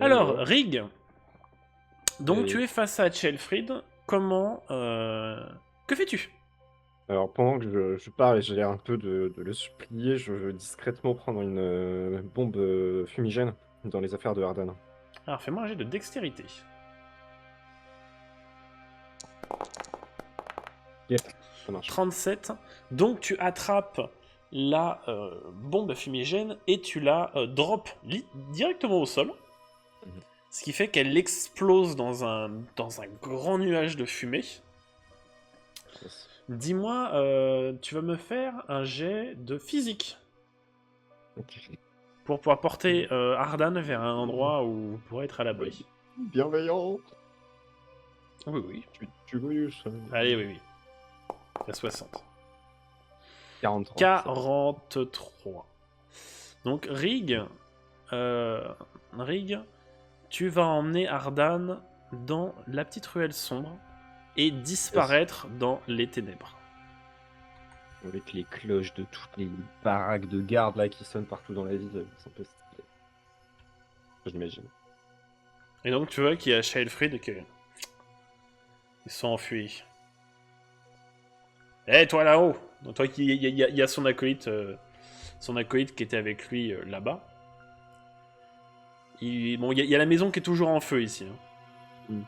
Alors, Ouais. Rig, donc Et- tu es face à Chelfrid. Comment... Que fais-tu? Alors, pendant que je parle et j'ai l'air un peu de le supplier, je veux discrètement prendre une bombe fumigène dans les affaires de Hardan. Alors, fais-moi un jet de dextérité. Yes, ça marche. 37. Donc tu attrapes la bombe fumigène et tu la drop directement au sol. Mhm. Ce qui fait qu'elle explose dans un grand nuage de fumée. Yes. Dis-moi, tu vas me faire un jet de physique Ok. pour pouvoir porter Ardan vers un endroit où vous pourrez être à l'abri. Bienveillant. Oui, oui. Tu veux ça. Allez, oui, oui. À 60. 43. 43. Donc, Rig, tu vas emmener Ardan dans la petite ruelle sombre et disparaître dans les ténèbres. Avec les cloches de toutes les baraques de garde là qui sonnent partout dans la ville, c'est un peu stylé. J'imagine. Et donc, tu vois qu'il y a Shaelfried qui... Ils sont enfuis. Hé, toi là-haut! Donc, toi, il y a son acolyte qui était avec lui là-bas. Bon, il y a la maison qui est toujours en feu ici. Hein. Mm.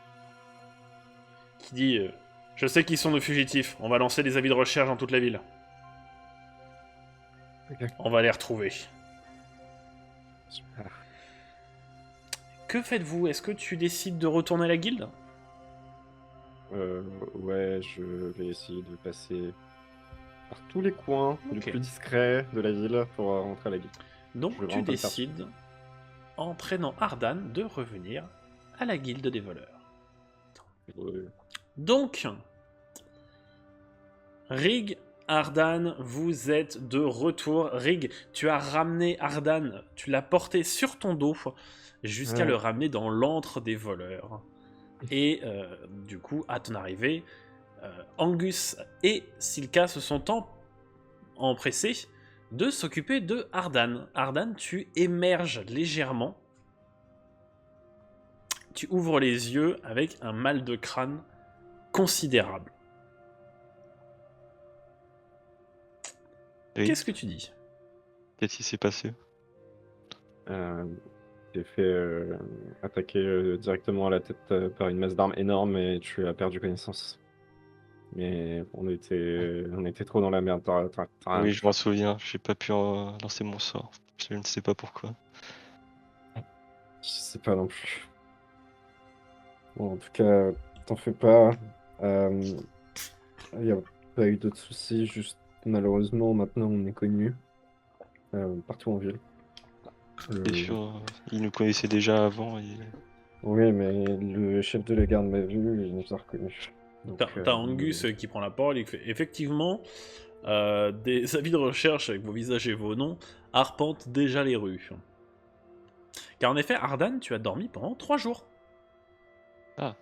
Qui dit je sais qu'ils sont nos fugitifs, on va lancer des avis de recherche dans toute la ville. Ok. On va les retrouver. Super. Que faites-vous? Est-ce que tu décides de retourner à la guilde? Ouais, je vais essayer de passer par tous les coins les Ok. plus discrets de la ville pour rentrer à la guilde. Je Donc vais tu vraiment pas le faire. décides, entraînant Ardan, de revenir à la guilde des voleurs. Ouais. Donc, Rig, Ardan, vous êtes de retour. Rig, tu as ramené Ardan, tu l'as porté sur ton dos jusqu'à Ouais. le ramener dans l'antre des voleurs. Et du coup, à ton arrivée, Angus et Silka se sont empressés de s'occuper de Ardan. Ardan, tu émerges légèrement. Tu ouvres les yeux avec un mal de crâne considérable. Oui. Qu'est-ce que tu dis? Qu'est-ce qui s'est passé? J'ai fait attaquer directement à la tête par une masse d'armes énorme et tu as perdu connaissance. Mais on était trop dans la merde. T'as rien Oui, pu je m'en faire. souviens, j'ai pas pu lancer mon sort. Je ne sais pas pourquoi. Je sais pas non plus. Bon, en tout cas, t'en fais pas. Il n'y a pas eu d'autres soucis, juste malheureusement, maintenant on est connu partout en ville. C'est sûr, ils nous connaissaient déjà avant. Oui, mais le chef de la garde m'a vu et il nous a reconnus. Donc, T'as Angus qui prend la parole et qui fait effectivement des avis de recherche avec vos visages et vos noms arpentent déjà les rues. Car en effet, Ardan, tu as dormi pendant 3 jours. Ah,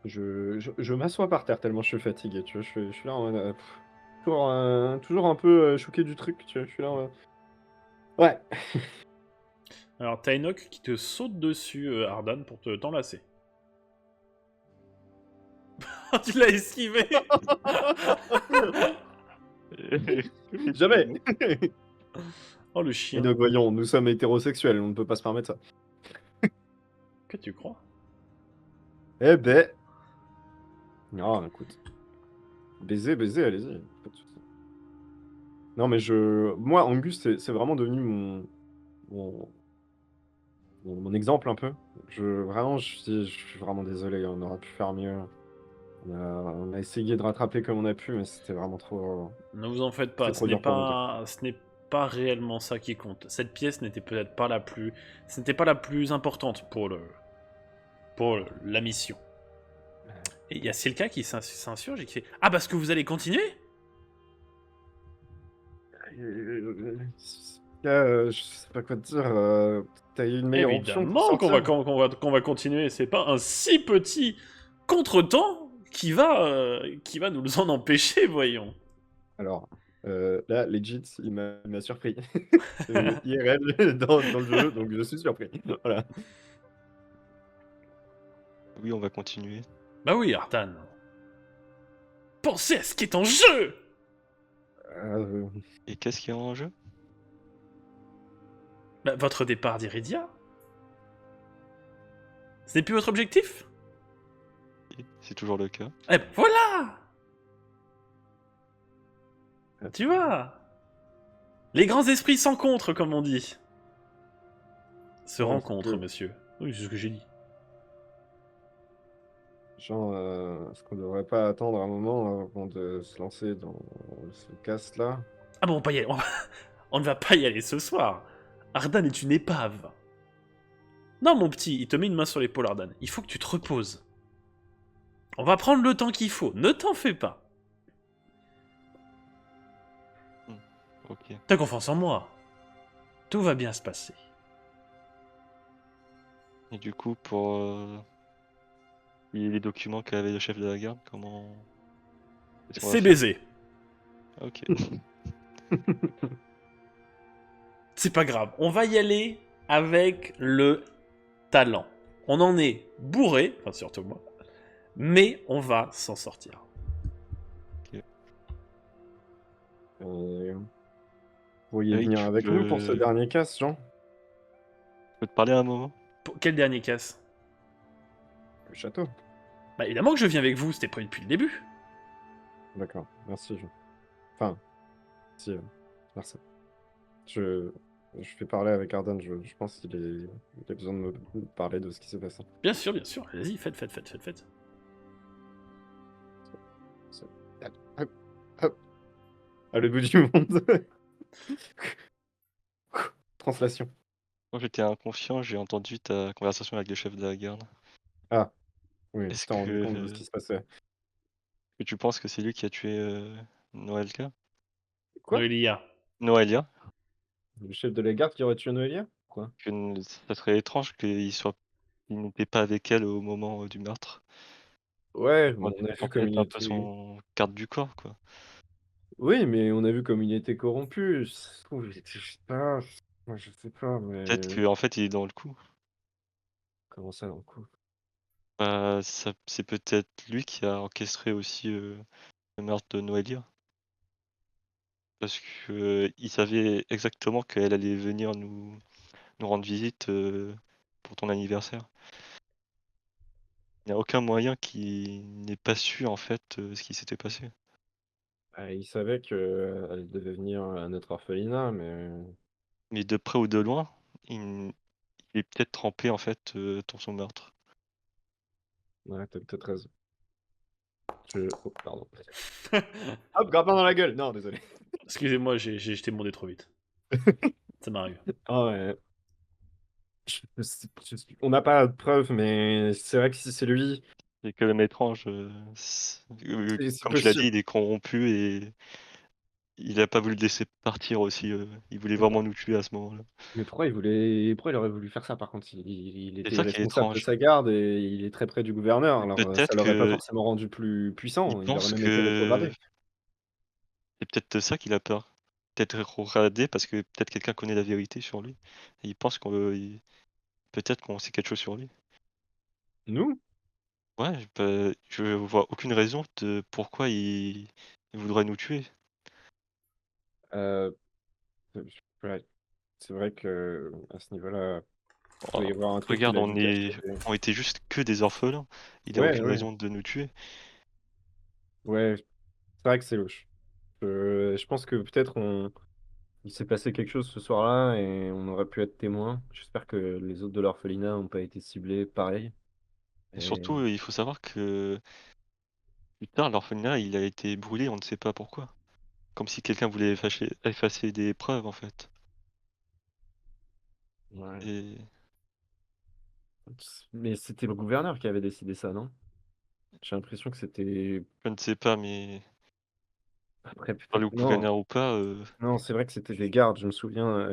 je m'assois par terre tellement je suis fatigué, tu vois. Je suis là en mode, toujours un peu choqué du truc, tu vois. Je suis là en mode... Ouais. Alors t'as Enoch qui te saute dessus, Ardan, pour t'enlacer. Tu l'as esquivé. Jamais. Oh le Et chien. donc, voyons, nous sommes hétérosexuels, on ne peut pas se permettre ça. Que tu crois? Eh ben... Non, écoute. Baiser, allez-y. Pas de souci. Non, mais moi, Angus, c'est vraiment devenu mon, mon exemple un peu. Vraiment, je suis vraiment désolé, on aurait pu faire mieux. On a essayé de rattraper comme on a pu, mais c'était vraiment trop... Ne vous en faites pas, C'est trop dur pour monter. ce n'est pas réellement ça qui compte. Cette pièce n'était peut-être pas ce n'était pas la plus importante pour la mission. Et il y a Silka qui s'insurge et qui fait ah parce que vous allez continuer? Je sais pas quoi te dire. T'as eu une meilleure option pour Évidemment sortir. qu'on va continuer. C'est pas un si petit contretemps qui va nous en empêcher, voyons. Alors, Là, legit, il m'a surpris. IRL dans le jeu, donc je suis surpris. Voilà. Oui, on va continuer. Bah oui, Ardan. Pensez à ce qui est en jeu. Heu, Et qu'est-ce qu'il y a en jeu? Bah, votre départ d'Iridia. Ce n'est plus votre objectif? Oui, c'est toujours le cas. Eh ben voilà. Tu vois. Les grands esprits s'encontrent, comme on dit. Se non, rencontrent, monsieur. Oui, c'est ce que j'ai dit. genre, est-ce qu'on devrait pas attendre un moment avant de se lancer dans ce cast-là? Ah bon, pas y aller. On ne va pas y aller ce soir. Ardan est une épave. Non, mon petit, il te met une main sur l'épaule, Ardan. Il faut que tu te reposes. On va prendre le temps qu'il faut. Ne t'en fais pas. Ok. T'as confiance en moi. Tout va bien se passer. Et du coup, pour les documents qu'avait le chef de la garde, comment... Qu'est-ce qu'on va C'est faire? baisé. Ok. C'est pas grave. On va y aller avec le talent. On en est bourré, enfin surtout moi, mais on va s'en sortir. Vous pourriez Oui, venir tu avec nous pour ce peux... dernier cast, Jean? je peux te parler un moment? Pour quel dernier casse? Le château? Bah évidemment que je viens avec vous, c'était prévu depuis le début. D'accord, merci, Jean. Enfin, si, merci. Je vais parler avec Ardan, je pense qu'il a besoin de me parler de ce qui s'est passé. Bien sûr, vas-y, faites. Hop, hop, hop. À le bout du monde. Translation. Quand j'étais inconscient, j'ai entendu ta conversation avec le chef de la garde. Ah, oui, tu Est-ce t'es rendu compte de ce que... qui se passait. que tu penses que c'est lui qui a tué Noëlka? Quoi? Noélia. Noëlia? Le chef de la garde qui aurait tué Noélia? Quoi? Ça serait étrange il n'était pas avec elle au moment du meurtre. Ouais, On mais on a est vu censé comme être il un peu était. son garde du corps, quoi. Oui, mais on a vu comme il était corrompu. Ça se trouve, je sais pas. Moi, je sais pas, Peut-être mais. qu'en fait il est dans le coup. Comment ça, dans le coup? Bah, c'est peut-être lui qui a orchestré aussi le meurtre de Noëlia. Parce que il savait exactement qu'elle allait venir nous rendre visite pour ton anniversaire. Il n'y a aucun moyen qu'il n'ait pas su en fait ce qui s'était passé. Ah, il savait qu'elle devait venir à notre orphelinat, mais. Mais de près ou de loin, il, il est peut-être trempé en fait dans son meurtre. Ouais, t'as peut-être raison. Oh, pardon. Hop, grappin dans la gueule! Non, désolé. Excusez-moi, j'ai jeté mon dé trop vite. Ça m'arrive. Ah ouais. On n'a pas de preuves, mais c'est vrai que si c'est lui, C'est quand même étrange. c'est Comme tu l'as dit, possible. il est corrompu et il a pas voulu le laisser partir aussi. Il voulait vraiment nous tuer à ce moment-là. Mais pourquoi il aurait voulu faire ça par contre? Il C'est était ça qui est responsable de étrange. sa garde et il est très près du gouverneur, alors ça Peut-être l'aurait pas que forcément rendu plus il puissant, il aurait pense même été que rétrogradé. c'est peut-être ça qu'il a peur. Peut-être rétrogradé parce que peut-être quelqu'un connaît la vérité sur lui. Et il pense peut-être qu'on sait quelque chose sur lui. Nous? Ouais, bah, je vois aucune raison de pourquoi il voudrait nous tuer. Heu, ouais, c'est vrai que à ce niveau-là, il Oh, doit y avoir un truc qu'il regarde, a dû cacher. on était juste que des orphelins. Il a Ouais, aucune ouais, raison de nous tuer. ouais, c'est vrai que c'est louche. Je pense que peut-être il s'est passé quelque chose ce soir-là et on aurait pu être témoin. J'espère que les autres de l'orphelinat n'ont pas été ciblés pareil Et et surtout, il faut savoir que plus tard, l'orphelinat, il a été brûlé, on ne sait pas pourquoi. Comme si quelqu'un voulait effacer des preuves, en fait. ouais. Et Mais c'était le gouverneur qui avait décidé ça, non? J'ai l'impression que c'était je ne sais pas, mais après parler peut-être au non, gouverneur ou pas, non, c'est vrai que c'était des gardes, je me souviens,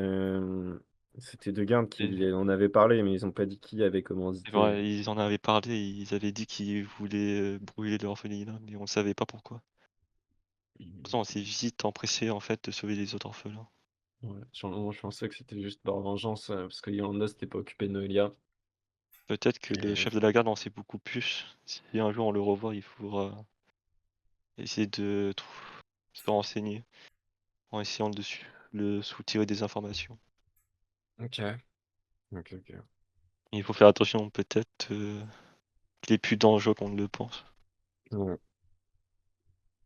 c'était 2 gardes et qui en avaient parlé, mais ils ont pas dit qui avait c'est commandité. vrai, ils en avaient parlé, ils avaient dit qu'ils voulaient brûler l'orphelinat, mais on ne savait pas pourquoi. De toute façon, on s'est vite empressé en fait de sauver les autres orphelins. Ouais, je pensais que c'était juste par vengeance, parce que Yolanda s'était pas occupée de Noelia. Peut-être que le Et chef de la garde en sait beaucoup plus. Si un jour on le revoit, il faudra essayer de se renseigner en essayant de le soutirer des informations. OK. OK, OK. Il faut faire attention peut-être qu'il est plus dangereux qu'on ne le pense. Ouais.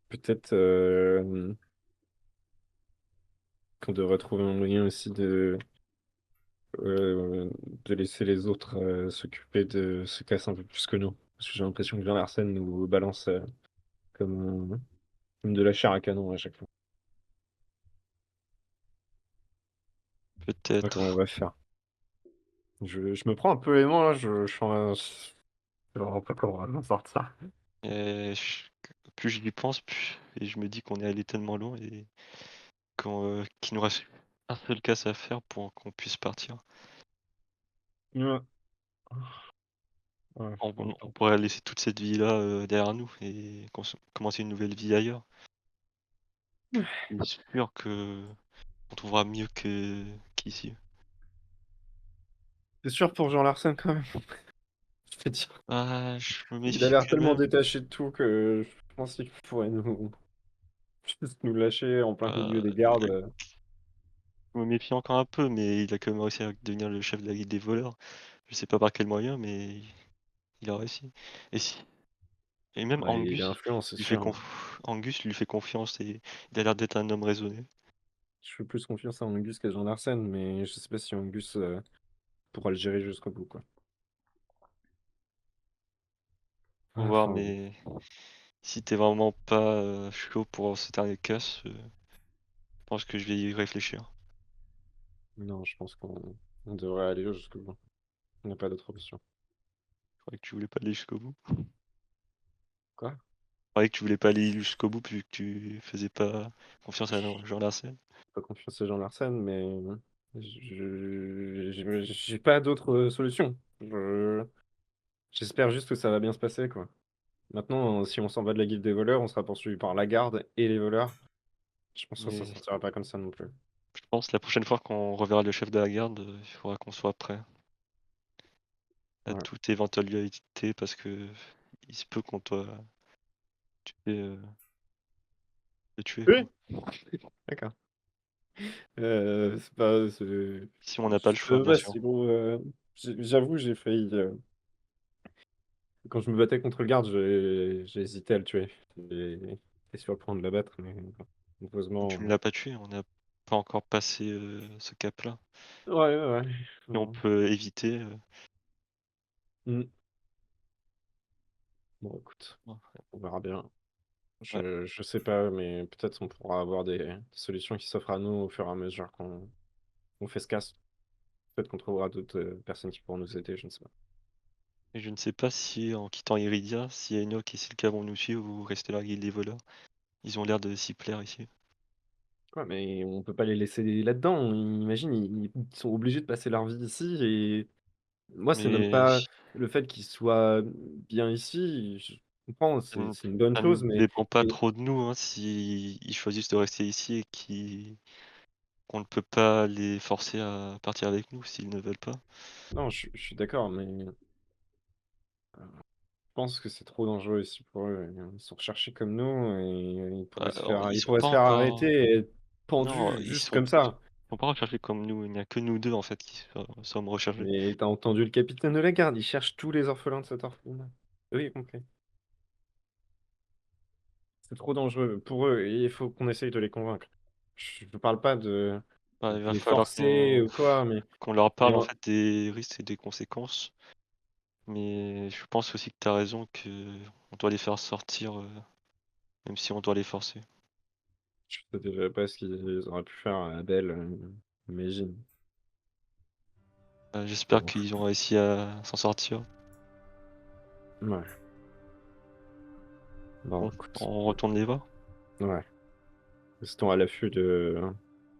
Peut-être, qu'on devrait trouver un moyen aussi de laisser les autres, s'occuper de ce casse un peu plus que nous. Parce que j'ai l'impression que Jean Larsen nous balance, comme, comme de la chair à canon à chaque fois. Je sais pas comment on Peut-être. va faire. Je me prends un peu les mains là, je suis en je sais vraiment pas comment on va s'en sortir. Et plus j'y pense, plus et je me dis qu'on est allé tellement loin et qu'il nous reste un seul casse à faire pour qu'on puisse partir. Ouais. Ouais, On pourrait laisser toute cette vie-là derrière nous et commencer une nouvelle vie ailleurs. Je suis sûr que on trouvera mieux qu'ici. c'est sûr pour Jean Larsen quand même? Je veux dire, Ah, je me il a méfie l'air quand tellement même. détaché de tout que je pense qu'il pourrait nous juste nous lâcher en plein milieu des Il a gardes, Je me méfie encore un peu, mais il a quand même réussi à devenir le chef de la guilde des voleurs. Je sais pas par quel moyen, mais il a réussi. Et si et même Ouais, il est influent, c'est sûr. Angus lui fait confiance et il a l'air d'être un homme raisonné. Je fais plus confiance à Angus qu'à Jean Larsen, mais je sais pas si Angus, pourra le gérer jusqu'au bout, quoi. Faut Ouais, voir, enfin, mais si t'es vraiment pas chaud pour ce dernier casse, je pense que je vais y réfléchir. non, je pense qu'on devrait aller jusqu'au bout. On n'a pas d'autre option. Je croyais que tu voulais pas aller jusqu'au bout. Quoi? Je croyais que tu voulais pas aller jusqu'au bout vu que tu faisais pas confiance à Jean Larsen. Pas confiance à Jean Larsen, mais j'ai pas d'autre solution. J'espère juste que ça va bien se passer, quoi. Maintenant, si on s'en va de la guilde des voleurs, on sera poursuivi par la garde et les voleurs. Je pense que ça Mais sortira pas comme ça non plus. je pense que la prochaine fois qu'on reverra le chef de la garde, il faudra qu'on soit prêt à Ouais. toute éventualité parce que il se peut qu'on doit tuer, le tuer quoi. Oui, d'accord. C'est pas, c'est- Si on n'a pas je le choix, sais bien pas sûr. si bon, j'avoue, j'ai failli. Quand je me battais contre le garde, j'ai hésité à le tuer. J'étais sur le point de l'abattre, mais Tu ne heureusement. l'as pas tué, on n'a pas encore passé ce cap-là. Ouais, ouais, ouais. Et on Non. peut éviter. Mm. Bon, écoute, Ouais. on verra bien. Ouais. Je sais pas, mais peut-être on pourra avoir des solutions qui s'offrent à nous au fur et à mesure qu'on fait ce casse. Peut-être qu'on trouvera d'autres personnes qui pourront nous aider, je ne sais pas. Et je ne sais pas si en quittant Iridia, si Enoch et Silka vont nous suivre ou rester là, guider les voleurs. Ils ont l'air de s'y plaire ici. Ouais, mais on peut pas les laisser là-dedans. Imagine, ils sont obligés de passer leur vie ici et moi, c'est même Mais pas le fait qu'ils soient bien ici, je comprends, c'est une bonne ça chose, ne mais dépend pas mais trop de nous, hein, si ils choisissent de rester ici et qu'on ne peut pas les forcer à partir avec nous s'ils ne veulent pas. non, je suis d'accord, mais je pense que c'est trop dangereux ici pour eux. Ils sont recherchés comme nous et Alors, ils ils sont pourraient pas se faire encore. arrêter et être Non, pendus juste comme ça. ils sont pas recherchés comme nous. Il n'y a que nous deux en fait qui sommes recherchés. Mais tu entendu le capitaine de la garde, il cherche tous les orphelins de cet orphelinat. Oui, compris. C'est trop dangereux pour eux et il faut qu'on essaye de les convaincre. Je ne parle pas Bah, il de va les falloir forcer ou quoi, qu'on leur mais parle en fait des risques et des conséquences. Mais je pense aussi que tu as raison que on doit les faire sortir, même si on doit les forcer. je sais déjà pas ce qu'ils auraient pu faire à Abel, imagine. J'espère Bon, qu'ils ont réussi à s'en sortir. ouais. Bon, Bon, écoute, on retourne les voir. ouais. Restons à l'affût de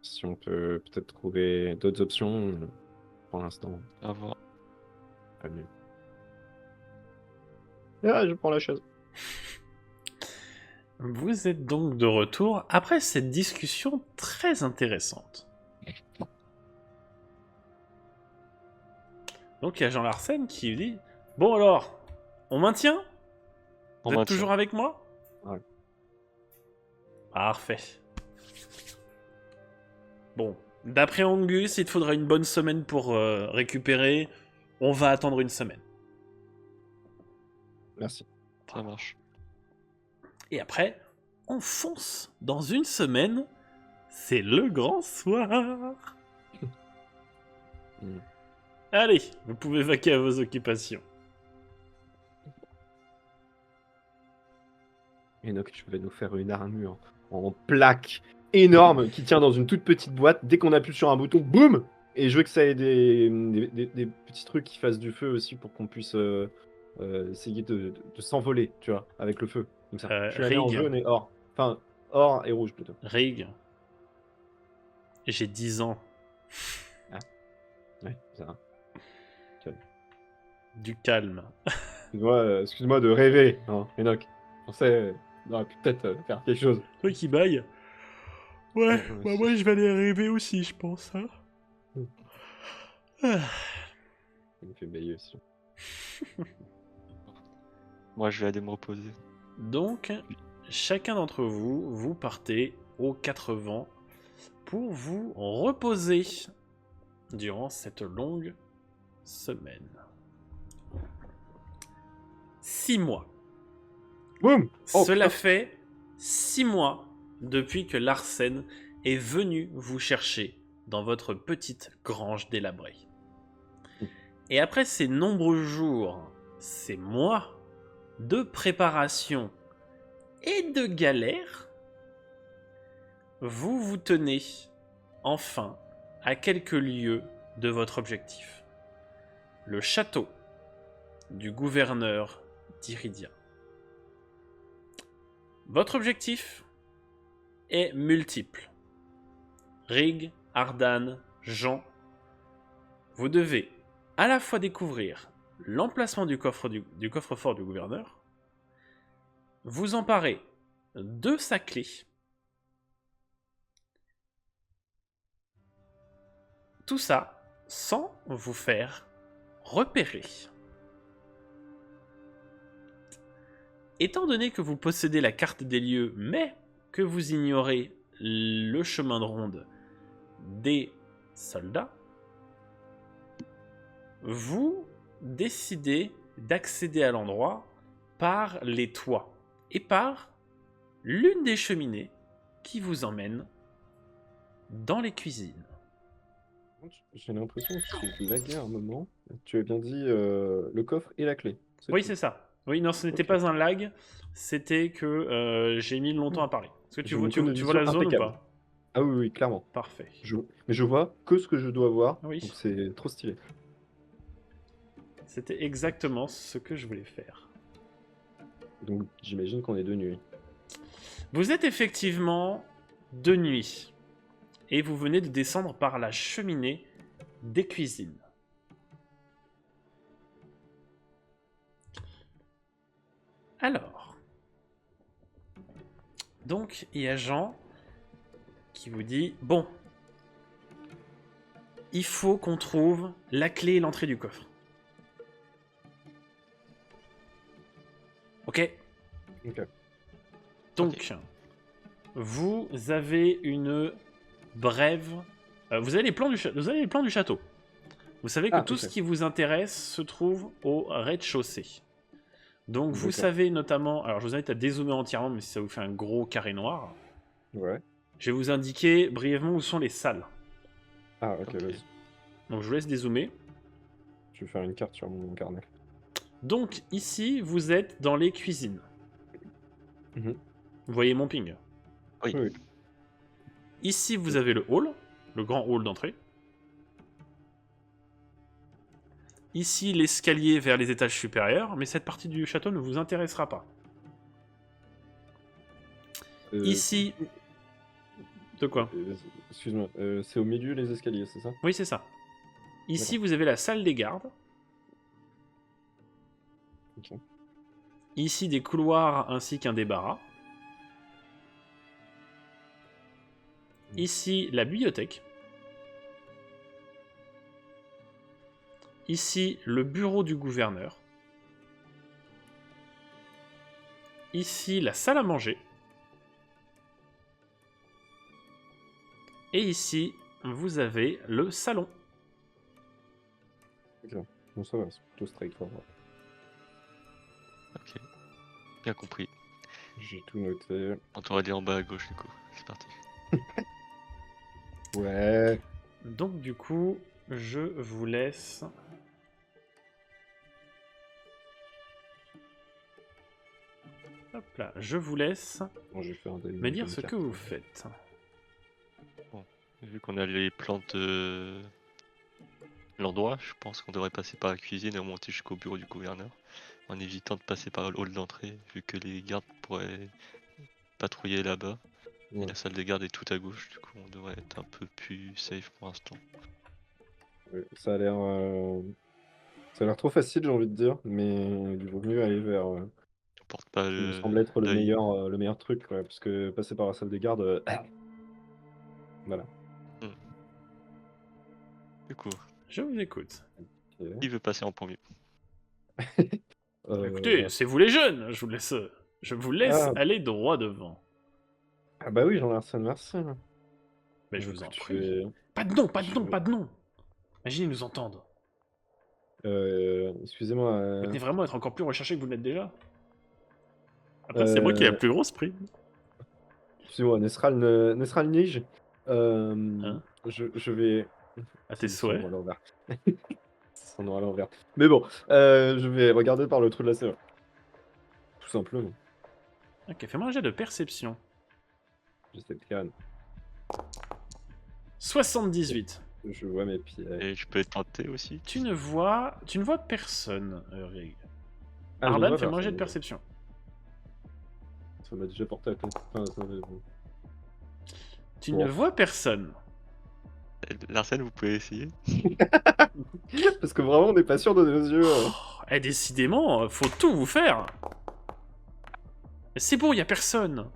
si on peut peut-être trouver d'autres options. Pour l'instant, À voir. pas mieux. Ah, je prends la chaise. Vous êtes donc de retour après cette discussion très intéressante. Donc il y a Jean Larsen qui dit « Bon alors, on maintient ? On Vous êtes maintient. toujours avec moi ?» Ouais. Parfait. Bon, d'après Angus, il te faudra une bonne semaine pour récupérer. On va attendre une semaine. Merci. Ça marche. Et après, on fonce. Dans une semaine, c'est le grand soir. Mm. Allez, vous pouvez vaquer à vos occupations. Enoch, tu vas nous faire une armure en plaque énorme qui tient dans une toute petite boîte. Dès qu'on appuie sur un bouton, boum! Et je veux que ça ait des petits trucs qui fassent du feu aussi pour qu'on puisse essayer de s'envoler, tu vois, avec le feu. Comme ça. Je suis allé en Rig. jaune et or. Enfin, or et rouge plutôt. Rig, j'ai 10 ans. Ouais, ça va. Du calme. Excuse-moi de rêver, hein, Enoch. Je pensais on aurait pu peut-être faire quelque chose. Toi qui baille. Ouais, Ouais, bah aussi. moi je vais aller rêver aussi, je pense. Hein. Mm. Ah. Ça me fait bailler aussi. Moi, je vais aller me reposer. Donc, chacun d'entre vous, vous partez aux 4 vents pour vous reposer durant cette longue semaine. 6 mois. Boum! Oh, Cela putain. fait 6 mois depuis que Larsen est venu vous chercher dans votre petite grange délabrée. Et après ces nombreux jours, ces mois de préparation et de galère, vous vous tenez enfin à quelques lieues de votre objectif. Le château du gouverneur d'Iridia. Votre objectif est multiple. Rig, Ardan, Jean, vous devez à la fois découvrir l'emplacement du coffre-fort du gouverneur, vous emparer de sa clé, tout ça sans vous faire repérer. Étant donné que vous possédez la carte des lieux, mais que vous ignorez le chemin de ronde des soldats, vous décidez d'accéder à l'endroit par les toits et par l'une des cheminées qui vous emmène dans les cuisines. J'ai l'impression que tu laguais un moment. Tu as bien dit le coffre et la clé. Oui, tout. c'est ça. Oui, non, ce n'était Ok. pas un lag, c'était que j'ai mis longtemps à parler. Est-ce que tu J'ai vois, une tu vois vision la zone impeccable. ou pas? Ah oui, oui, clairement. Parfait. Mais je vois que ce que je dois voir. Oui. Donc c'est trop stylé. C'était exactement ce que je voulais faire. Donc j'imagine qu'on est de nuit. Vous êtes effectivement de nuit. Et vous venez de descendre par la cheminée des cuisines. Alors. Donc, il y a Jean qui vous dit « Bon, il faut qu'on trouve la clé et l'entrée du coffre. » Ok. Ok. Donc, vous avez une brève... vous avez les plans du château. Vous savez que tout ce qui vous intéresse se trouve au rez-de-chaussée. Donc vous savez notamment... Alors je vous invite à dézoomer entièrement, mais si ça vous fait un gros carré noir. Ouais. Je vais vous indiquer brièvement où sont les salles. Ah, ok, vas-y. Donc je vous laisse dézoomer. Je vais faire une carte sur mon carnet. Donc ici, vous êtes dans les cuisines. Mhm. Vous voyez mon ping. Oui. Oui. Ici, vous avez le hall, le grand hall d'entrée. Ici, l'escalier vers les étages supérieurs, mais cette partie du château ne vous intéressera pas. Ici... De quoi? Excuse-moi, c'est au milieu les escaliers, c'est ça? Oui, c'est ça. Ici, vous avez la salle des gardes. Ok. Ici, des couloirs ainsi qu'un débarras. Ici, la bibliothèque. Ici, le bureau du gouverneur. Ici, la salle à manger. Et ici, vous avez le salon. Bon, ça va, c'est plutôt straightforward. Ok. Bien compris. J'ai tout noté. On t'aurait dit en bas à gauche, du coup. C'est parti. Ouais. Donc du coup, je vous laisse... Hop là, je vous laisse Bon, j'ai fait un dé- me dire une ce carte. que vous faites. Vu qu'on a les plantes l'endroit, je pense qu'on devrait passer par la cuisine et remonter jusqu'au bureau du gouverneur, en évitant de passer par le hall d'entrée, vu que les gardes pourraient patrouiller là-bas. Et Ouais. la salle des gardes est tout à gauche, du coup on devrait être un peu plus safe pour l'instant. Ouais, ça a l'air trop facile, j'ai envie de dire, mais il vaut mieux aller vers On porte pas ce qui me semble être l'œil. le meilleur truc, ouais, parce que passer par la salle des gardes, voilà. Du coup, Je vous écoute. Ok. qui veut passer en premier? Écoutez, c'est vous les jeunes, je vous laisse Ah. aller droit devant. Ah bah oui, Jean-Larsen, merci. Mais je vous en Écoute, prie. Pas de nom, pas de je nom, vais- pas de nom. Imaginez, ils nous entendent. Excusez-moi. Vous venez vraiment être encore plus recherché que vous l'êtes déjà. Après, c'est moi qui ai la euh, plus grosse prime. Excusez-moi, Nesral Nige. Hein Je vais. À tes C'est son souhaits. nom à l'envers. C'est son nom à l'envers. Mais bon, je vais regarder par le trou de la serrure. Tout simplement. Ok, fais-moi un jet de perception. J'essaie de calme. 78. Je vois mes pieds. Et je peux être tenté aussi? Tu ne vois personne, Rig. Ah, je ne Ardan, vois fais-moi un jet personne, de déjà. perception. Ça m'a déjà porté à peine. Enfin, ça m'a- Tu Bon. ne vois personne. Larsen, vous pouvez essayer? Parce que vraiment, on n'est pas sûr de nos yeux. Eh, décidément, faut tout vous faire. C'est bon, y a personne.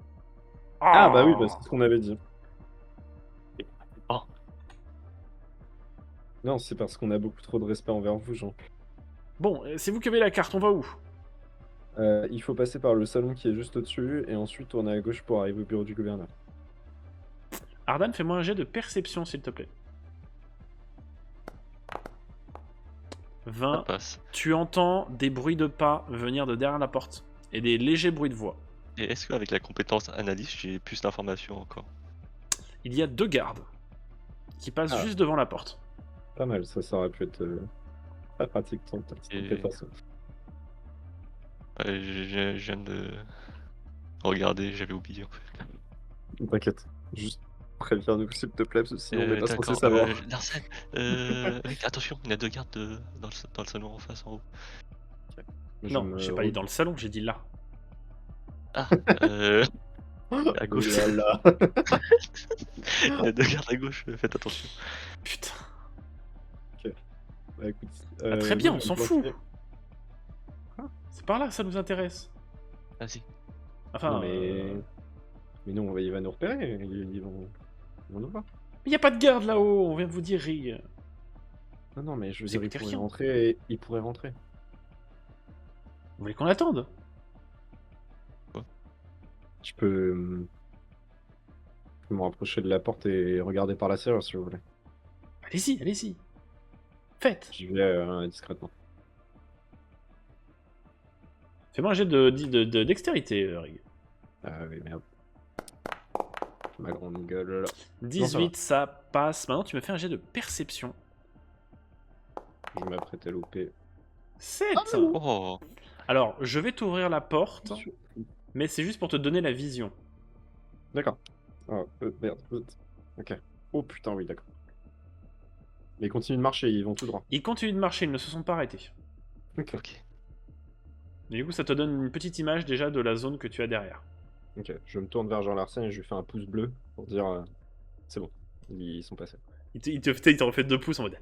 Ah, bah oui, bah, c'est ce qu'on avait dit. Oh. Non, c'est parce qu'on a beaucoup trop de respect envers vous, Jean. Bon, c'est vous qui avez la carte, on va où? Il faut passer par le salon qui est juste au-dessus et ensuite tourner à gauche pour arriver au bureau du gouverneur. Ardan, fais-moi un jet de perception, s'il te plaît. Ça 20. passe. Tu entends des bruits de pas venir de derrière la porte et des légers bruits de voix. Et est-ce qu'avec la compétence analyse, j'ai plus d'informations encore? Il y a 2 gardes qui passent Ah. juste devant la porte. Pas mal, ça aurait pu être pas pratique tant Et- de façon. Ouais, je viens de regarder, j'avais oublié en fait. T'inquiète, juste préviens-nous s'il te plaît, parce que sinon on n'est pas censé D'accord, savoir. Larsen, attention, il y a 2 gardes dans le salon en face en haut. Non, j'ai pas dit dans le salon, j'ai dit là. Ah, à gauche. Oh là là. Il y a 2 gardes à gauche, faites attention. Putain. Bah, écoute, Ah, très bien, moi, on je s'en vais me fout. planquer. C'est par là, ça nous intéresse. Vas-y. Enfin, Non, mais non, il va nous repérer, ils vont nous voir. il y a pas de garde là-haut, on vient de vous dire Rig. Non, mais je veux Vous dire, écoutez il pourrait rien. rentrer et il pourrait rentrer. Vous voulez qu'on attende? Je peux me rapprocher de la porte et regarder par la serrure si vous voulez. Allez-y, allez-y. Faites. J'y vais discrètement. Fais-moi un jet de dextérité, Rig. Ah oui, merde. Ma grande gueule là. 18, ça passe. Maintenant, tu me fais un jet de perception. Je m'apprête à louper. 7. Oh, Alors, je vais t'ouvrir la porte, mais c'est juste pour te donner la vision. D'accord. Oh, merde. Ok. Oh putain, oui, d'accord. Mais ils continuent de marcher, ils vont tout droit. Ils continuent de marcher, ils ne se sont pas arrêtés. Ok. ok. Et du coup, ça te donne une petite image déjà de la zone que tu as derrière. Ok. Je me tourne vers Jean-Larsen et je lui fais un pouce bleu pour dire c'est bon, ils sont passés. Il te refait 2 pouces en mode